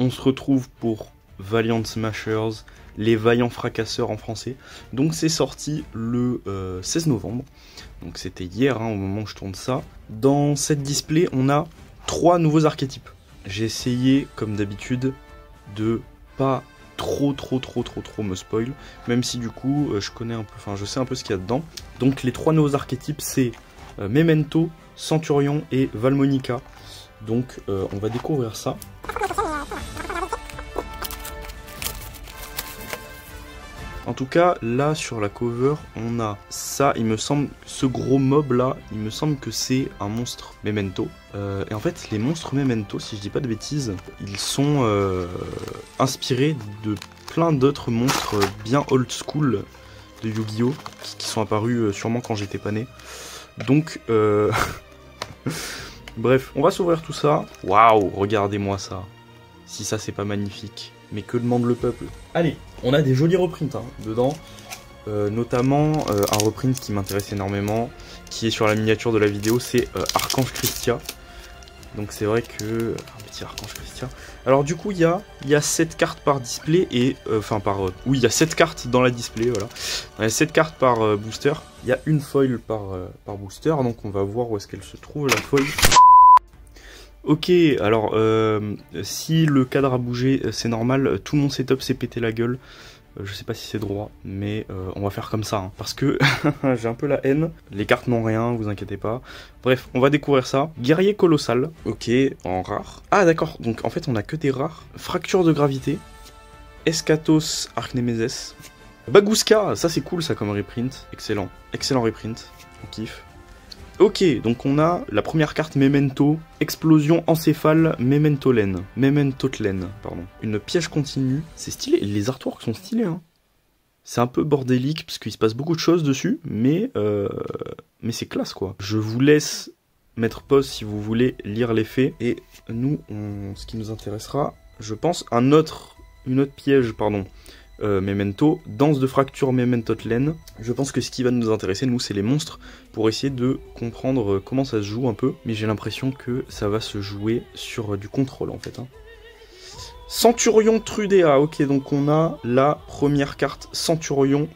on se retrouve pour Valiant Smashers, les vaillants fracasseurs en français. Donc c'est sorti le 16 novembre. Donc c'était hier au moment où je tourne ça. Dans cette display, on a 3 nouveaux archétypes. J'ai essayé, comme d'habitude, de pas trop me spoil, même si du coup je connais un peu, enfin je sais un peu ce qu'il y a dedans. Donc les 3 nouveaux archétypes, c'est Memento, Centurion et Valmonica. Donc on va découvrir ça. En tout cas, là sur la cover, on a ça, il me semble, ce gros mob là, il me semble que c'est un monstre Memento. Et en fait, les monstres Memento, si je dis pas de bêtises, ils sont inspirés de plein d'autres monstres bien old school de Yu-Gi-Oh! Qui sont apparus sûrement quand j'étais pas né. Donc, bref, on va s'ouvrir tout ça. Waouh, regardez-moi ça. Si ça c'est pas magnifique. Mais que demande le peuple? Allez, on a des jolis reprints dedans. Notamment un reprint qui m'intéresse énormément, qui est sur la miniature de la vidéo, c'est Archange Christia. Donc c'est vrai que... un petit Archange Christia. Alors du coup, il y a 7 cartes par display, et... oui, il y a 7 cartes dans la display, voilà. Il y a 7 cartes par booster. Il y a une foil par booster, donc on va voir où est-ce qu'elle se trouve, la foil. Ok, alors si le cadre a bougé, c'est normal, tout mon setup s'est pété la gueule. Je sais pas si c'est droit, mais on va faire comme ça, parce que j'ai un peu la haine. Les cartes n'ont rien, vous inquiétez pas. Bref, on va découvrir ça. Guerrier colossal, ok, en rare. Ah d'accord, donc en fait on a que des rares. Fracture de gravité, Eschatos Archnemeses, Bagooska, ça c'est cool ça comme reprint, excellent. Excellent reprint, on kiffe. Ok, donc on a la première carte Memento, explosion encéphale Mementotlen, pardon. Une piège continue, c'est stylé, les artworks sont stylés, hein. C'est un peu bordélique parce qu'il se passe beaucoup de choses dessus, mais c'est classe quoi. Je vous laisse mettre pause si vous voulez lire les faits, et nous, ce qui nous intéressera, je pense, une autre piège, pardon. Memento, danse de fracture Mementotlen. Je pense que ce qui va nous intéresser, nous, c'est les monstres, pour essayer de comprendre comment ça se joue un peu, mais j'ai l'impression que ça va se jouer sur du contrôle en fait. Centurion Trudéa, ok, donc on a la première carte Centurion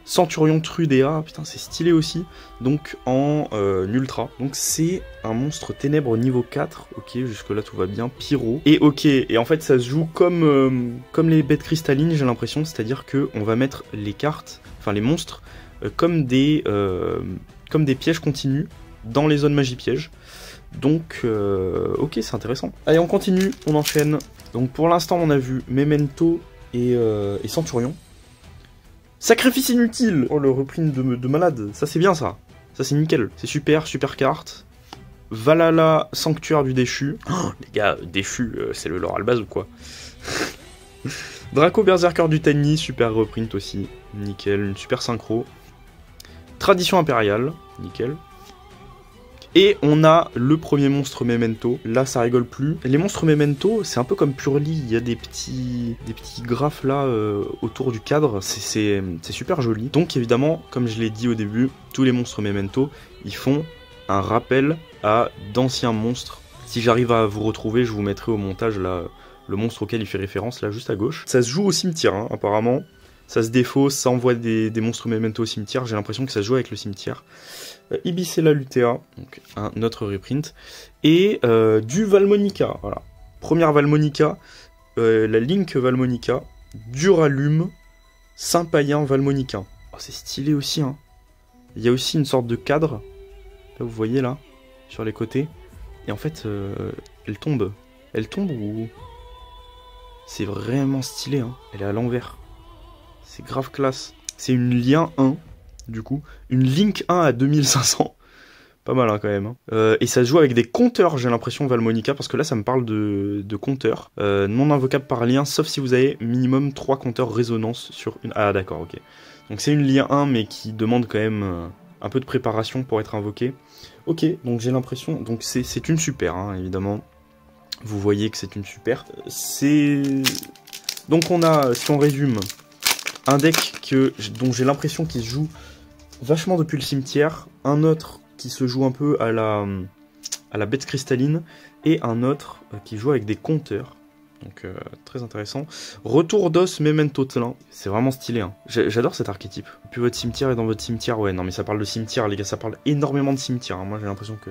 Trudéa, putain c'est stylé aussi, donc en ultra, donc c'est un monstre ténèbres niveau 4, ok, jusque là tout va bien, pyro, et ok, et en fait ça se joue comme les bêtes cristallines, j'ai l'impression, c'est-à-dire que on va mettre les cartes, enfin les monstres, comme des pièges continus dans les zones magie pièges. Donc, ok, c'est intéressant. Allez, on continue, on enchaîne. Donc, pour l'instant, on a vu Memento et Centurion. Sacrifice inutile. Oh, le reprint de malade. Ça, c'est bien, ça. Ça, c'est nickel. C'est super, super carte. Valhalla, Sanctuaire du Déchu. Oh, les gars, Déchu, c'est le lore Albaz ou quoi? Draco Berserker du Tiny, super reprint aussi. Nickel, une super synchro. Tradition impériale, nickel. Et on a le premier monstre Memento, là ça rigole plus. Les monstres Memento, c'est un peu comme Purely, il y a des petits graphes là autour du cadre, c'est super joli. Donc évidemment, comme je l'ai dit au début, tous les monstres Memento, ils font un rappel à d'anciens monstres. Si j'arrive à vous retrouver, je vous mettrai au montage là, le monstre auquel il fait référence, là juste à gauche. Ça se joue au cimetière, hein, apparemment. Ça se défausse, ça envoie des monstres Memento au cimetière, j'ai l'impression que ça se joue avec le cimetière. Ibicella lutea, donc un autre reprint, et du Valmonica, voilà. Première Valmonica, la Link Valmonica, Duralume, Saint-Païen Valmonica. Oh, c'est stylé aussi, hein. Il y a aussi une sorte de cadre, là vous voyez là, sur les côtés, et en fait, elle tombe. Elle tombe ou... C'est vraiment stylé, hein. Elle est à l'envers. C'est grave classe. C'est une lien 1. Du coup, une Link 1 à 2500. Pas mal hein, quand même. Hein. Et ça se joue avec des compteurs, j'ai l'impression, Valmonica, parce que là, ça me parle de compteurs. Non invocables par lien, sauf si vous avez minimum 3 compteurs résonance sur une... Ah d'accord, ok. Donc c'est une lien 1, mais qui demande quand même un peu de préparation pour être invoqué. Ok, donc j'ai l'impression... Donc c'est une super, hein, évidemment. Vous voyez que c'est une super. Donc on a, si on résume, un deck dont j'ai l'impression qu'il se joue vachement depuis le cimetière, un autre qui se joue un peu à la bête cristalline, et un autre qui joue avec des compteurs. Donc très intéressant. Retour d'os Memento Tlin. C'est vraiment stylé. Hein. J'adore cet archétype. Puis votre cimetière est dans votre cimetière. Ouais, non mais ça parle de cimetière, les gars. Ça parle énormément de cimetière. Hein. Moi j'ai l'impression que...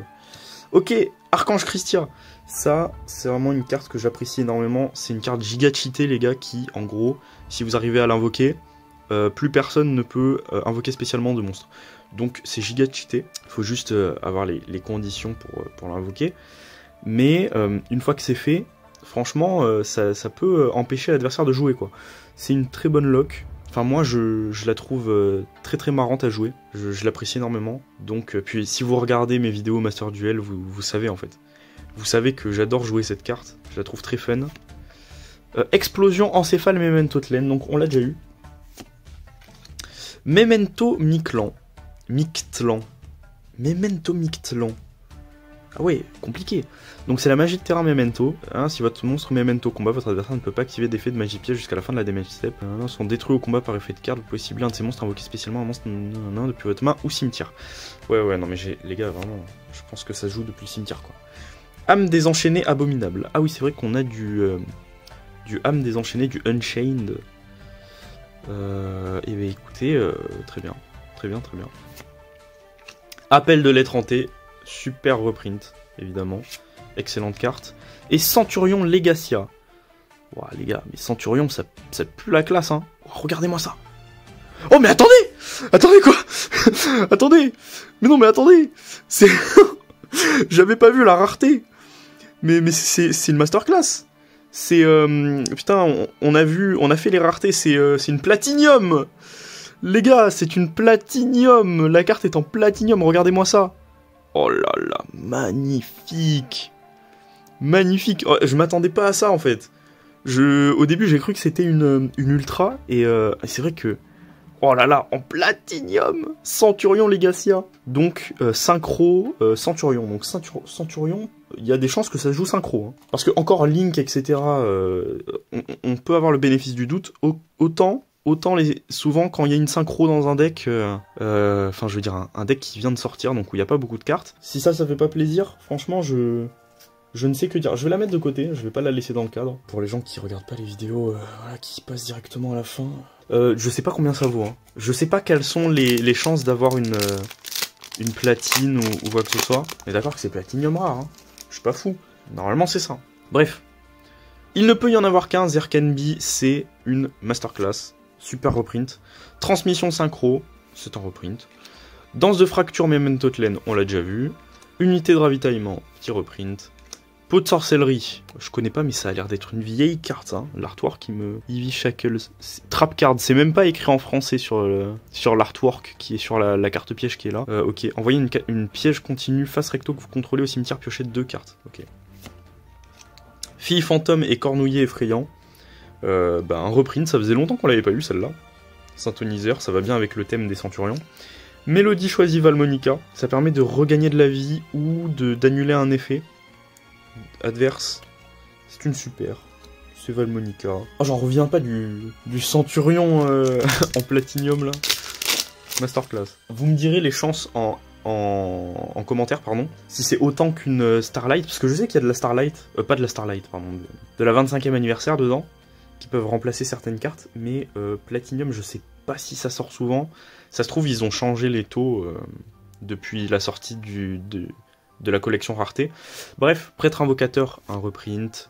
Ok, Archange Christia. Ça, c'est vraiment une carte que j'apprécie énormément. C'est une carte giga cheatée, les gars, qui, en gros, si vous arrivez à l'invoquer, plus personne ne peut invoquer spécialement de monstres. Donc c'est giga cheaté. Il faut juste avoir les conditions pour l'invoquer. Mais une fois que c'est fait, franchement, ça peut empêcher l'adversaire de jouer, quoi. C'est une très bonne lock. Enfin, moi, je la trouve très très marrante à jouer. Je l'apprécie énormément. Donc, puis si vous regardez mes vidéos Master Duel, vous savez en fait. Vous savez que j'adore jouer cette carte. Je la trouve très fun. Explosion encéphale Memento Tlin. Donc, on l'a déjà eu. Memento Mictlan. Memento Mictlan. Ah ouais, compliqué. Donc c'est la magie de terrain Memento. Hein, si votre monstre Memento combat, votre adversaire ne peut pas activer d'effet de magie piège jusqu'à la fin de la damage step. Sont détruits au combat par effet de carte. Vous pouvez cibler un de ces monstres, invoquer spécialement un monstre depuis votre main ou cimetière. Ouais, non mais les gars, vraiment, je pense que ça joue depuis le cimetière, quoi. Âme désenchaînée abominable. Ah oui, c'est vrai qu'on a du âme désenchaînée, du Unchained. Et bien écoutez, très bien. Appel de lettre hantée. Super reprint, évidemment. Excellente carte. Et Centurion Legacia. Ouah, les gars, mais Centurion, ça pue la classe, hein. Oh, regardez-moi ça. Oh, mais attendez! Attendez, quoi? Attendez! Mais non, mais attendez! C'est... J'avais pas vu la rareté. Mais c'est une masterclass. C'est... Putain, on a fait les raretés, c'est une platinium. Les gars, c'est une platinium. La carte est en platinium, regardez-moi ça. Oh là là, magnifique. Magnifique. Oh, je m'attendais pas à ça, en fait. Au début, j'ai cru que c'était une ultra, et c'est vrai que... Oh là là, en platinium. Centurion Legacia. Donc, synchro, Centurion. Donc, Centurion, il y a des chances que ça se joue synchro. Hein. Parce que, encore Link, etc., on peut avoir le bénéfice du doute. Autant souvent, quand il y a une synchro dans un deck, enfin, je veux dire, un deck qui vient de sortir, donc où il n'y a pas beaucoup de cartes, si ça fait pas plaisir, franchement, je ne sais que dire. Je vais la mettre de côté, je vais pas la laisser dans le cadre. Pour les gens qui regardent pas les vidéos, voilà, qui passent directement à la fin, je sais pas combien ça vaut. Hein. Je sais pas quelles sont les chances d'avoir une platine ou quoi que ce soit. Mais d'accord que c'est platinium rare, hein. Je suis pas fou. Normalement, c'est ça. Bref. Il ne peut y en avoir qu'un, Zerkenbi, c'est une masterclass. Super reprint. Transmission synchro, c'est un reprint. Danse de fracture Memento Tlin, on l'a déjà vu. Unité de ravitaillement, petit reprint. Pot de sorcellerie, je connais pas mais ça a l'air d'être une vieille carte, hein. L'artwork qui me... Ivy Shackles, Trap Card, c'est même pas écrit en français sur l'artwork qui est sur la carte piège qui est là. Ok, envoyez une piège continue face recto que vous contrôlez au cimetière, piochez 2 cartes. Ok. Fille fantôme et cornouiller effrayant. Un reprint, ça faisait longtemps qu'on l'avait pas eu celle-là. Synthoniseur, ça va bien avec le thème des centurions. Mélodie choisie Valmonica, ça permet de regagner de la vie ou d'annuler un effet adverse. C'est une super. C'est Valmonica. Oh, j'en reviens pas du centurion en platinium là. Masterclass. Vous me direz les chances en commentaire, pardon, si c'est autant qu'une Starlight, parce que je sais qu'il y a de la Starlight, pas de la Starlight, pardon, de la 25e anniversaire dedans, qui peuvent remplacer certaines cartes, mais Platinum, je sais pas si ça sort souvent. Ça se trouve, ils ont changé les taux depuis la sortie de la collection rareté. Bref, prêtre invocateur, un reprint.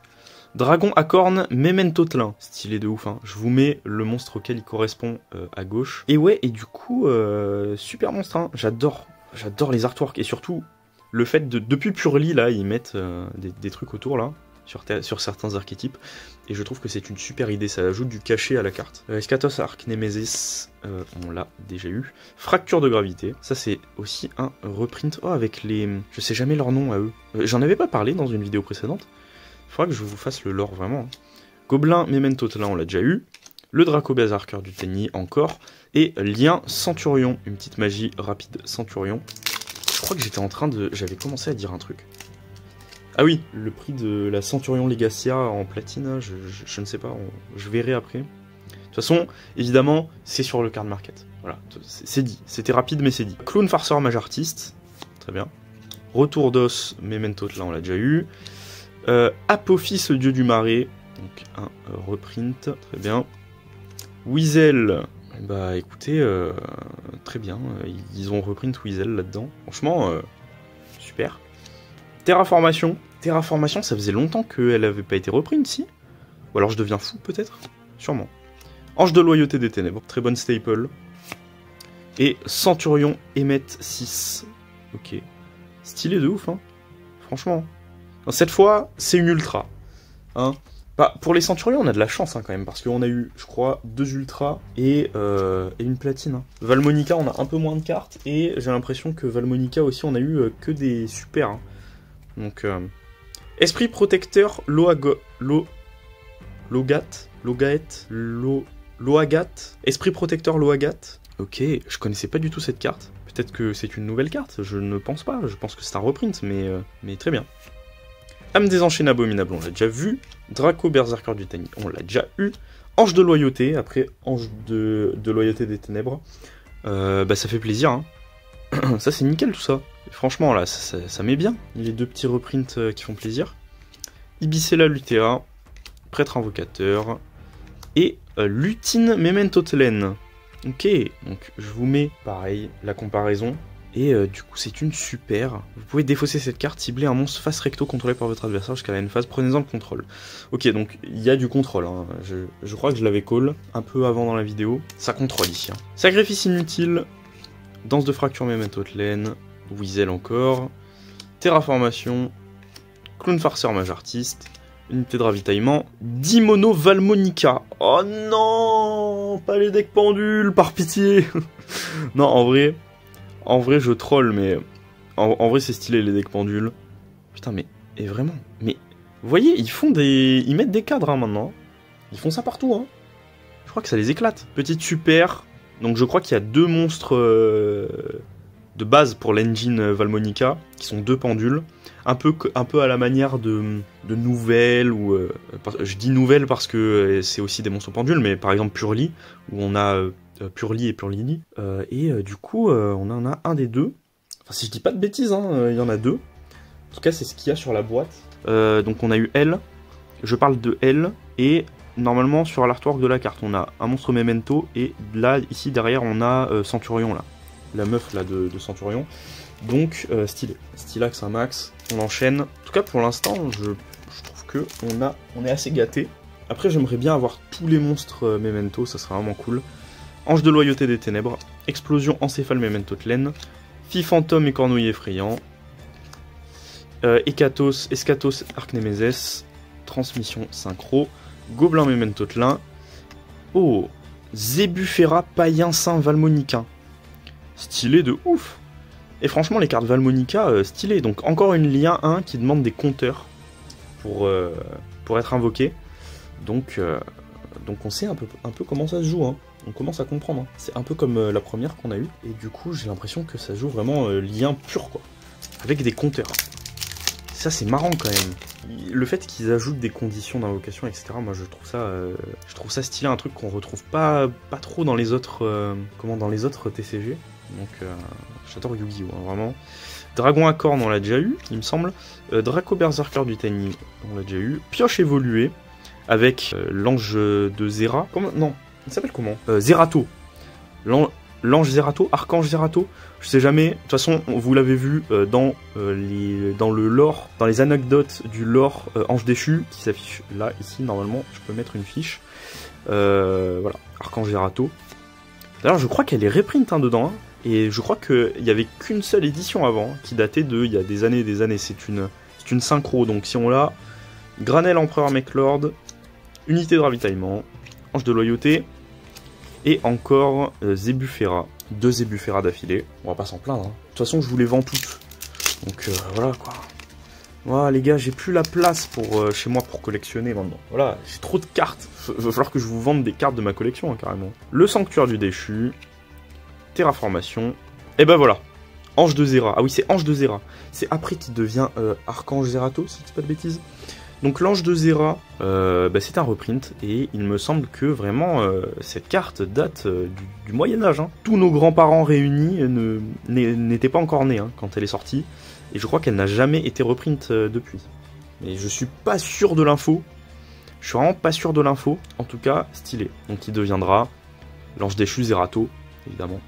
Dragon à cornes, Memento Tlin. Stylé de ouf, hein. Je vous mets le monstre auquel il correspond à gauche. Et ouais, et du coup, super monstre, hein. J'adore les artworks, et surtout, le fait de, depuis Purely, là, ils mettent des trucs autour, là, sur certains archétypes, et je trouve que c'est une super idée, ça ajoute du cachet à la carte. Eschatos Arc Nemesis, on l'a déjà eu. Fracture de gravité, ça c'est aussi un reprint, avec les... Je sais jamais leur nom à eux. J'en avais pas parlé dans une vidéo précédente, faudra que je vous fasse le lore vraiment. Gobelin Memento Tlin, on l'a déjà eu. Le Draco Berserker du Tenny encore, et Lien Centurion, une petite magie rapide Centurion. Je crois que j'avais commencé à dire un truc. Ah oui, le prix de la Centurion Legacia en platine, je ne sais pas, je verrai après. De toute façon, évidemment, c'est sur le card market. Voilà, c'est dit. C'était rapide, mais c'est dit. Clown Farceur Mage Artiste, très bien. Retour d'os, Memento, là on l'a déjà eu. Apophis, Dieu du Marais, Donc un reprint, très bien. Weasel, bah écoutez, très bien, ils ont reprint Weasel là-dedans. Franchement, super. Terraformation. Terraformation, ça faisait longtemps qu'elle avait pas été reprint, si? Ou alors je deviens fou peut-être? Sûrement. Ange de loyauté des ténèbres, très bonne staple. Et Centurion Emmet 6. Ok. Stylé de ouf, hein. Franchement. Cette fois, c'est une ultra. Hein. Bah, pour les Centurions, on a de la chance hein, quand même, parce qu'on a eu, je crois, 2 ultras et une platine. Hein. Valmonica, on a un peu moins de cartes, et j'ai l'impression que Valmonica aussi, on a eu que des super. Hein. Donc, Esprit protecteur Loagat. Esprit protecteur Loagat. Ok, je connaissais pas du tout cette carte. Peut-être que c'est une nouvelle carte, je ne pense pas. Je pense que c'est un reprint, mais très bien. Âme des enchaînes abominables, on l'a déjà vu. Draco Berserker du Tiny, on l'a déjà eu. Ange de loyauté, après Ange de loyauté des ténèbres. Bah ça fait plaisir, hein. Ça c'est nickel tout ça. Franchement là, ça met bien. Les 2 petits reprints qui font plaisir. Ibicella Lutea, Prêtre Invocateur. Et Lutine Memento Tlen. Ok, donc je vous mets pareil la comparaison. Et du coup c'est une super. Vous pouvez défausser cette carte, cibler un monstre face recto contrôlé par votre adversaire jusqu'à la end phase, prenez-en le contrôle. Ok, donc il y a du contrôle, hein. Je crois que je l'avais call un peu avant dans la vidéo. Ça contrôle ici. Hein. Sacrifice inutile, Danse de fracture Memento Tlen, Weasel encore, Terraformation, Clown farceur mage artiste, unité de ravitaillement, Dimono Valmonica. Oh non, pas les decks pendules, par pitié. Non, en vrai, je troll, mais en vrai, c'est stylé les decks pendules. Putain, mais et vraiment, mais vous voyez, ils mettent des cadres hein, maintenant. Ils font ça partout. Hein. Je crois que ça les éclate. Petite super. Donc, je crois qu'il y a 2 monstres de base pour l'engine Valmonica, qui sont 2 pendules. Un peu à la manière de nouvelles, ou je dis nouvelles parce que c'est aussi des monstres pendules, mais par exemple Purli, où on a Purli et Purlini, et du coup on en a un des 2. Enfin si je dis pas de bêtises, hein, il y en a 2. En tout cas c'est ce qu'il y a sur la boîte. Donc on a eu L, je parle de L, et normalement sur l'artwork de la carte on a un monstre Memento, et là ici derrière on a Centurion là. La meuf là de Centurion. Donc stylé. Stylax un max. On enchaîne. En tout cas pour l'instant je trouve que on est assez gâté. Après j'aimerais bien avoir tous les monstres Memento, ça serait vraiment cool. Ange de loyauté des ténèbres. Explosion encéphale Memento Tlen. Fille fantôme et cornouille effrayant. Escatos Arc Nemesis. Transmission synchro. Gobelin Memento Tlen. Oh, Zébufera païen saint Valmonica. Stylé de ouf. Et franchement les cartes Valmonica stylées. Donc encore une lien 1 qui demande des compteurs pour être invoqué. Donc on sait un peu comment ça se joue. Hein. On commence à comprendre. Hein. C'est un peu comme la première qu'on a eue. Et du coup j'ai l'impression que ça joue vraiment lien pur quoi. Avec des compteurs. Ça c'est marrant quand même. Le fait qu'ils ajoutent des conditions d'invocation, etc. Moi je trouve ça stylé, un truc qu'on retrouve pas trop dans les autres dans les autres TCG. Donc j'adore Yu-Gi-Oh! Hein, vraiment. Dragon à cornes, on l'a déjà eu, il me semble. Draco Berserker du Tiny, on l'a déjà eu. Pioche évoluée, avec l'ange de Zera. Non, il s'appelle comment Zerato. L'ange Zerato, Archange Zerato, je sais jamais. De toute façon, vous l'avez vu dans le lore, dans les anecdotes du lore Ange déchu, qui s'affiche là, ici, normalement. Je peux mettre une fiche. Voilà, Archange Zerato. D'ailleurs, je crois qu'elle est reprint hein, dedans. Hein. Et je crois qu'il n'y avait qu'une seule édition avant, hein, qui datait de il y a des années et des années. C'est une synchro, donc si on l'a, Granel Empereur Mechlord, unité de ravitaillement, Ange de loyauté, et encore Zébufera. 2 Zébufera d'affilée. On va pas s'en plaindre. Hein. De toute façon, je vous les vends toutes. Donc voilà quoi. Voilà les gars, j'ai plus la place pour chez moi pour collectionner maintenant. Voilà, j'ai trop de cartes. Va falloir que je vous vende des cartes de ma collection hein, carrément. Le sanctuaire du déchu. Terraformation. Et ben voilà. Ange de Zera. Ah oui, c'est Ange de Zera. C'est après qu'il devient Archange Zerato, si je dis pas de bêtises. Donc l'Ange de Zera, c'est un reprint. Et il me semble que vraiment, cette carte date du Moyen-Âge. Hein. Tous nos grands-parents réunis n'étaient pas encore nés hein, quand elle est sortie. Et je crois qu'elle n'a jamais été reprint depuis. Mais je suis pas sûr de l'info. Je suis vraiment pas sûr de l'info, en tout cas, stylé. Donc il deviendra l'ange déchu Zerato, évidemment.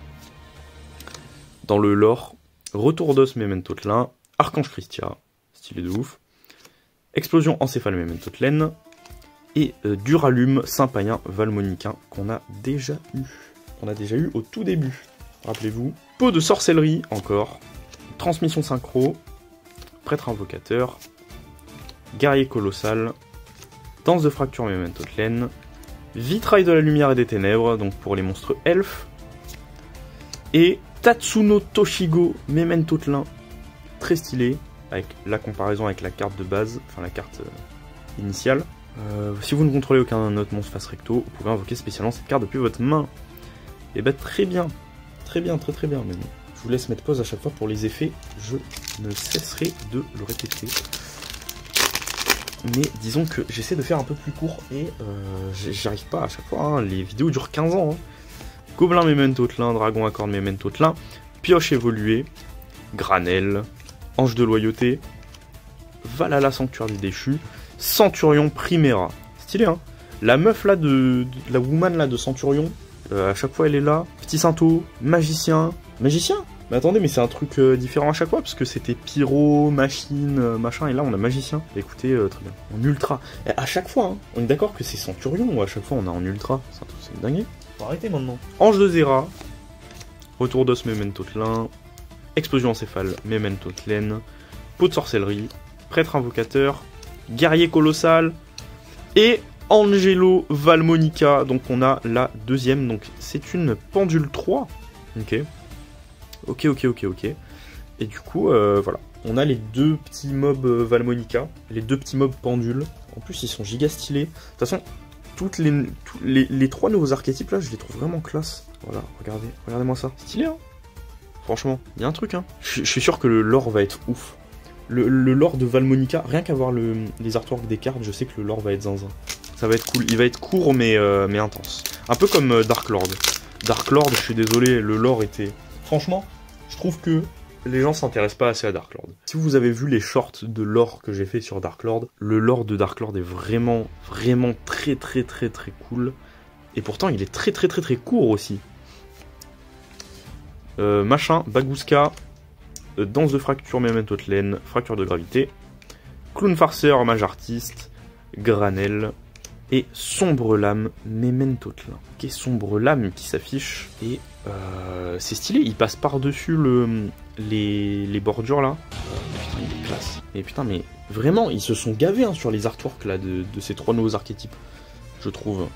Dans le lore, Retour d'os Memento Tlin, Archange Christia, stylé de ouf. Explosion encéphale Memento Tlin. Et Duralume Saint-Païen Valmonicain qu'on a déjà eu. On a déjà eu au tout début. Rappelez-vous. Pot de sorcellerie, encore. Transmission synchro. Prêtre invocateur. Guerrier colossal. Danse de fracture Memento Tlin. Vitrail de la lumière et des ténèbres, donc pour les monstres elfes. Et Tatsuno Toshigo Memento Tlin. Très stylé. Avec la comparaison avec la carte de base. Enfin la carte initiale. Si vous ne contrôlez aucun autre monstre face recto, vous pouvez invoquer spécialement cette carte depuis votre main. Et bah très bien. Très bien, très très bien même. Je vous laisse mettre pause à chaque fois pour les effets. Je ne cesserai de le répéter. Mais disons que j'essaie de faire un peu plus court et j'y arrive pas à chaque fois. Hein. Les vidéos durent 15 ans. Hein. Gobelin Memento Tlin, Dragon à cornes Memento Tlin, Pioche évoluée, Granel, Ange de loyauté, Valhalla Sanctuaire du déchu, Centurion Primera. Stylé, hein. La meuf là la woman là de Centurion, à chaque fois elle est là. Petit Sainto, magicien. Magicien? Mais attendez, mais c'est un truc différent à chaque fois, parce que c'était pyro, machine, machin, et là on a magicien. Écoutez, très bien. En ultra. Et à chaque fois, hein, on est d'accord que c'est Centurion, ou à chaque fois on a en ultra. C'est une dinguerie. Faut arrêter maintenant. Ange de Zera, Retour d'os Memento Tlin, Explosion encéphale Memento Tlin, Pot de sorcellerie, Prêtre invocateur, Guerrier colossal, et Angelo Valmonica. Donc on a la deuxième, donc c'est une pendule 3. Ok. Ok. Et du coup, voilà. On a les deux petits mobs Valmonica, les deux petits mobs pendules. En plus, ils sont giga stylés. De toute façon, les trois nouveaux archétypes là, je les trouve vraiment classe. Voilà, regardez-moi ça. Stylé, hein. Franchement, il y a un truc, hein. Je suis sûr que le lore va être ouf. Le lore de Valmonica, rien qu'à voir les artworks des cartes, je sais que le lore va être zinzin. Ça va être cool. Il va être court mais intense. Un peu comme Dark Lord. Dark Lord, je suis désolé, le lore était... Franchement, je trouve que les gens s'intéressent pas assez à Dark Lord. Si vous avez vu les shorts de lore que j'ai fait sur Dark Lord, le lore de Dark Lord est vraiment très cool. Et pourtant, il est très court aussi. Machin, Bagouska, Danse de fracture Memento Tlin, Fracture de gravité, Clown farceur, Mage artiste, Granel, et Sombre lame Memento Tlin. Ok, Sombre lame qui s'affiche, et c'est stylé, il passe par-dessus les bordures là. Putain, il est classe. Et putain, mais vraiment, ils se sont gavés hein, sur les artworks là de ces trois nouveaux archétypes, je trouve.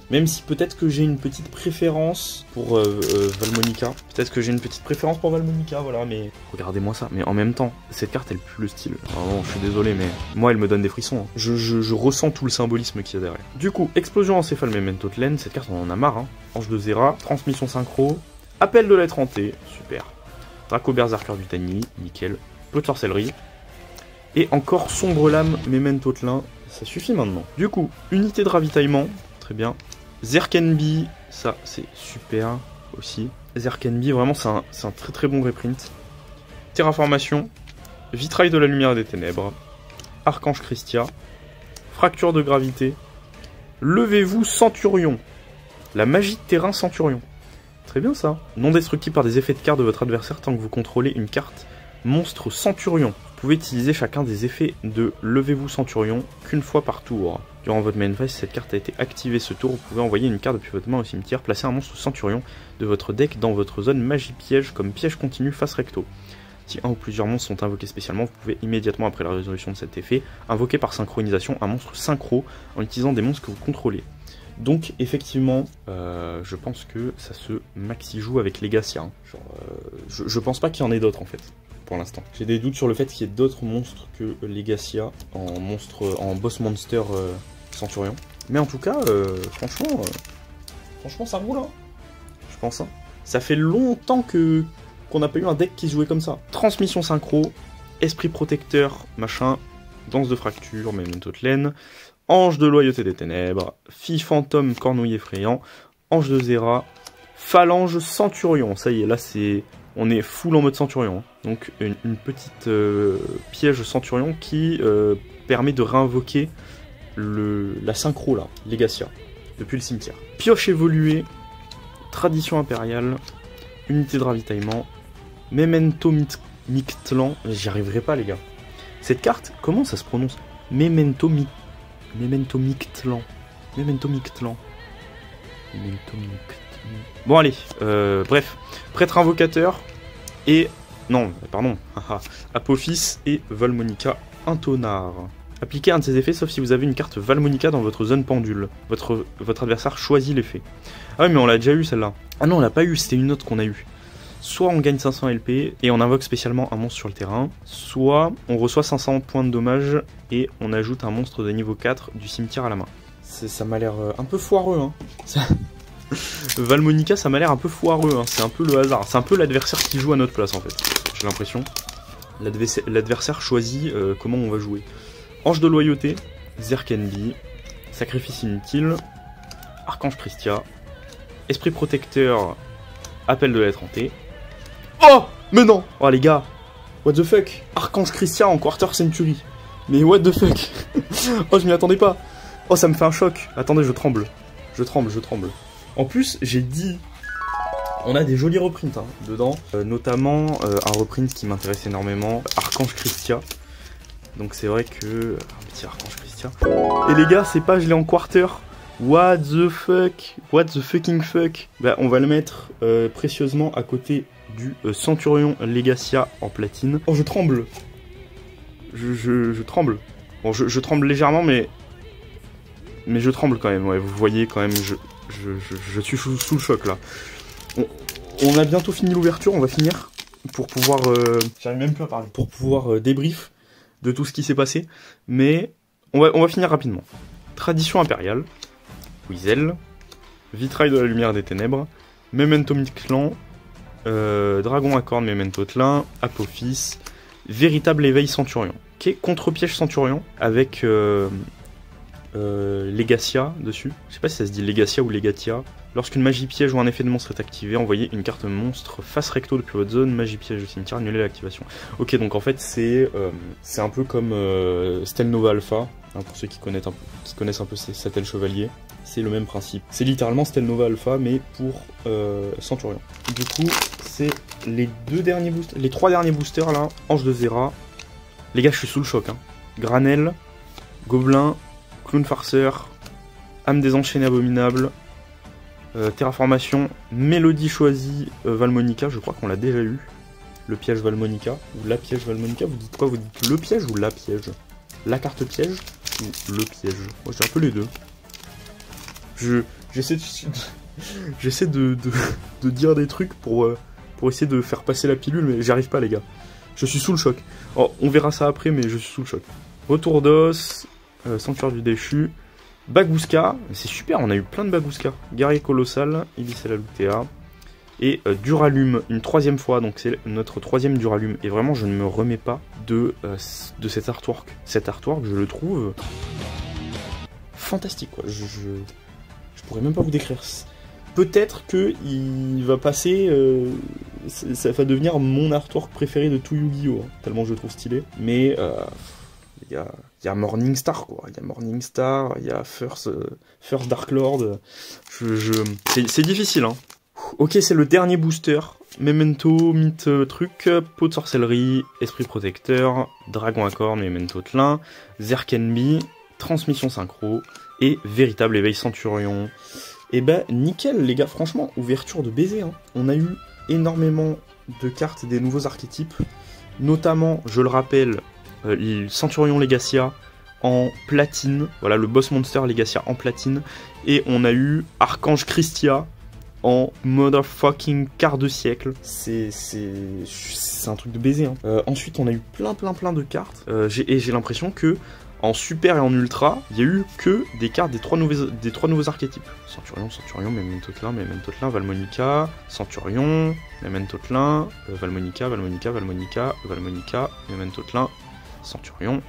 Même si peut-être que j'ai une petite préférence pour Valmonica. Peut-être que j'ai une petite préférence pour Valmonica, voilà, mais... Regardez-moi ça, mais en même temps, cette carte, elle pue le style. Vraiment, je suis désolé, mais moi, elle me donne des frissons. Hein. Je ressens tout le symbolisme qu'il y a derrière. Du coup, Explosion encéphale Memento Tlin, cette carte, on en a marre. Hein. Ange de Zera, Transmission synchro, Appel de l'être hanté, super. Draco Berserker du Tani, nickel. Pot de sorcellerie. Et encore Sombre lame Memento Tlin, ça suffit maintenant. Du coup, unité de ravitaillement, très bien. Zerkenbi, ça c'est super aussi. Zerkenbi, vraiment c'est un très bon reprint. Terraformation, Vitrail de la lumière et des ténèbres, Archange Christia, Fracture de gravité, Levez-vous Centurion, la magie de terrain Centurion. Très bien ça. Non destructible par des effets de carte de votre adversaire tant que vous contrôlez une carte monstre Centurion. Vous pouvez utiliser chacun des effets de Levez-vous Centurion qu'une fois par tour. Durant votre main phase, si cette carte a été activée ce tour, vous pouvez envoyer une carte depuis votre main au cimetière, placer un monstre Centurion de votre deck dans votre zone magie piège comme piège continu face recto. Si un ou plusieurs monstres sont invoqués spécialement, vous pouvez immédiatement après la résolution de cet effet, invoquer par synchronisation un monstre synchro en utilisant des monstres que vous contrôlez. Donc effectivement, je pense que ça se maxi-joue avec Legacia. Hein. Genre, je pense pas qu'il y en ait d'autres en fait. Pour l'instant. J'ai des doutes sur le fait qu'il y ait d'autres monstres que Legacia en boss monster Centurion. Mais en tout cas, franchement ça roule. Hein. Je pense. Hein. Ça fait longtemps qu'on n'a pas eu un deck qui se jouait comme ça. Transmission synchro, esprit protecteur, machin, danse de fracture, Memento Tlin, ange de loyauté des ténèbres, fille fantôme cornouille effrayant, ange de Zera, phalange Centurion. Ça y est, là on est full en mode Centurion. Hein. Donc une petite piège Centurion qui permet de réinvoquer la synchro là, Legacia, depuis le cimetière. Pioche évoluée, tradition impériale, unité de ravitaillement, Memento Mictlan, j'y arriverai pas les gars. Cette carte, comment ça se prononce? Memento Mictlan. Bon allez, bref, prêtre invocateur et... Non, pardon, Apophis et Valmonica Intonard. Appliquez un de ces effets sauf si vous avez une carte Valmonica dans votre zone pendule. Votre adversaire choisit l'effet. Ah oui mais on l'a déjà eu celle-là. Ah non on l'a pas eu, c'était une autre qu'on a eu. Soit on gagne 500 LP et on invoque spécialement un monstre sur le terrain, soit on reçoit 500 points de dommage et on ajoute un monstre de niveau 4 du cimetière à la main. Ça m'a l'air un peu foireux hein. Valmonica ça m'a l'air un peu foireux hein. C'est un peu le hasard, c'est un peu l'adversaire qui joue à notre place en fait. J'ai l'impression. L'adversaire choisit comment on va jouer. Ange de loyauté, Zerkenbi, sacrifice inutile, Archange Christia, esprit protecteur, appel de l'être hanté. Oh mais non. Oh les gars, what the fuck. Archange Christia en quarter century. Mais what the fuck. Oh je m'y attendais pas. Oh ça me fait un choc. Attendez je tremble. Je tremble. En plus j'ai dit... On a des jolis reprints hein, dedans, notamment un reprint qui m'intéresse énormément, Archange Christia. Donc c'est vrai que... Un petit Archange Christia. Et les gars, c'est pas je l'ai en quarter. What the fuck. What the fucking fuck. Bah on va le mettre précieusement à côté du Centurion Legacia en platine. Oh je tremble. Je tremble. Bon je tremble légèrement mais je tremble quand même. Ouais, vous voyez quand même, je suis sous le choc là. On a bientôt fini l'ouverture, on va finir pour pouvoir... J'arrive même plus à parler. Pour pouvoir débrief de tout ce qui s'est passé. Mais on va finir rapidement. Tradition impériale, Wizel, Vitrail de la lumière des ténèbres, Memento Mictlan, Dragon à cornes Memento Tlin, Apophis, Véritable éveil Centurion. Ok, contre-piège Centurion avec Legacia dessus. Je sais pas si ça se dit Legacia ou Legatia. Lorsqu'une magie piège ou un effet de monstre est activé, envoyez une carte monstre face recto depuis votre zone, magie piège du cimetière, annulez l'activation. Ok, donc en fait c'est un peu comme Stelnova Alpha, hein, pour ceux qui connaissent un peu Sattel Chevalier. C'est le même principe. C'est littéralement Stelnova Alpha, mais pour Centurion. Du coup, c'est les trois derniers boosters là, Ange de Zera. Les gars, je suis sous le choc. Hein. Granel, Gobelin, Clown Farceur, Âme des Enchaînés Abominables, Terraformation, Mélodie choisie, Valmonica, je crois qu'on l'a déjà eu. Le piège Valmonica, ou la piège Valmonica, vous dites quoi? Vous dites le piège ou la piège? La carte piège ou le piège? Moi j'ai un peu les deux. J'essaie de dire des trucs pour essayer de faire passer la pilule, mais j'y arrive pas les gars. Je suis sous le choc. Oh, on verra ça après, mais je suis sous le choc. Retour d'os, Sanctuaire du déchu, Bagouska, c'est super, on a eu plein de Bagouska. Guerrier colossal, Ibis et la Lutea. Et Duralume, une troisième fois, donc c'est notre troisième Duralume. Et vraiment, je ne me remets pas de cet artwork. Cet artwork, je le trouve fantastique, quoi. Je pourrais même pas vous décrire. Peut-être qu'il va passer... ça va devenir mon artwork préféré de tout Yu-Gi-Oh! Hein, tellement je le trouve stylé. Mais... il y a Morningstar, quoi. Il y a Morningstar, il y a First Dark Lord. C'est difficile, hein. Ok, c'est le dernier booster. Memento, Mythe Truc, Pot de Sorcellerie, Esprit Protecteur, Dragon à cornes, Memento Tlin, Zerkenbi, Transmission Synchro et Véritable éveil Centurion. Et ben, nickel, les gars. Franchement, ouverture de baiser, hein. On a eu énormément de cartes des nouveaux archétypes. Notamment, je le rappelle... Centurion Legacia en platine, voilà le boss monster Legacia en platine, et on a eu Archange Christia en motherfucking quart de siècle. C'est un truc de baiser. Hein. Ensuite on a eu plein de cartes, et j'ai l'impression que en super et en ultra, il y a eu que des cartes des trois nouveaux archétypes. Centurion, Memento Tlin, Valmonica, Centurion, Memento Tlin, Valmonica, Memento Tlin, Centurion,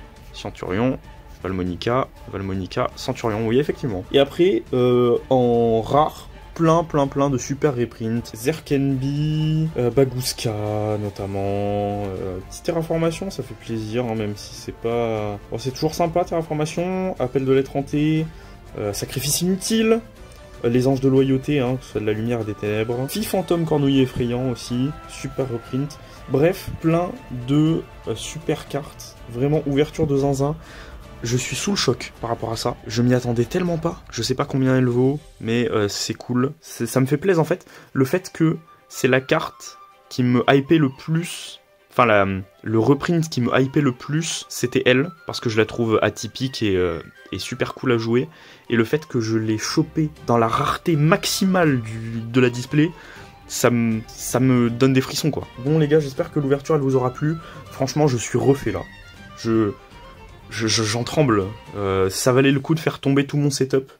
Valmonica, Centurion, oui effectivement. Et après, en rare, plein de super reprints. Zerkenby, Bagooska notamment, petite terraformation, ça fait plaisir, hein, même si c'est pas... Bon, c'est toujours sympa, terraformation, appel de lettre hantée, sacrifice inutile, les anges de loyauté, hein, que ce soit de la lumière et des ténèbres, fille fantôme cornouiller effrayant aussi, super reprint. Bref, plein de super cartes, vraiment ouverture de zinzin. Je suis sous le choc par rapport à ça. Je m'y attendais tellement pas. Je sais pas combien elle vaut, mais c'est cool. Ça me fait plaisir en fait. Le fait que c'est la carte qui me hypait le plus. Enfin, le reprint qui me hypait le plus, c'était elle. Parce que je la trouve atypique et super cool à jouer. Et le fait que je l'ai chopée dans la rareté maximale de la display, ça me donne des frissons quoi. Bon les gars, j'espère que l'ouverture elle vous aura plu. Franchement, je suis refait là. J'en tremble. Ça valait le coup de faire tomber tout mon setup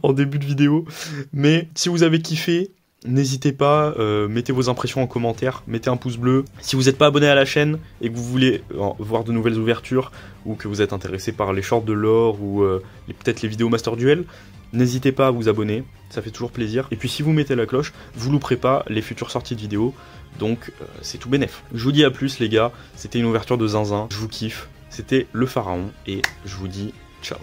en début de vidéo. Mais si vous avez kiffé, n'hésitez pas, mettez vos impressions en commentaire, mettez un pouce bleu. Si vous n'êtes pas abonné à la chaîne et que vous voulez voir de nouvelles ouvertures, ou que vous êtes intéressé par les shorts de lore, ou peut-être les vidéos Master Duel, n'hésitez pas à vous abonner, ça fait toujours plaisir. Et puis si vous mettez la cloche, vous louperez pas les futures sorties de vidéos. Donc c'est tout bénef. Je vous dis à plus les gars, c'était une ouverture de zinzin, je vous kiffe, c'était le pharaon et je vous dis ciao.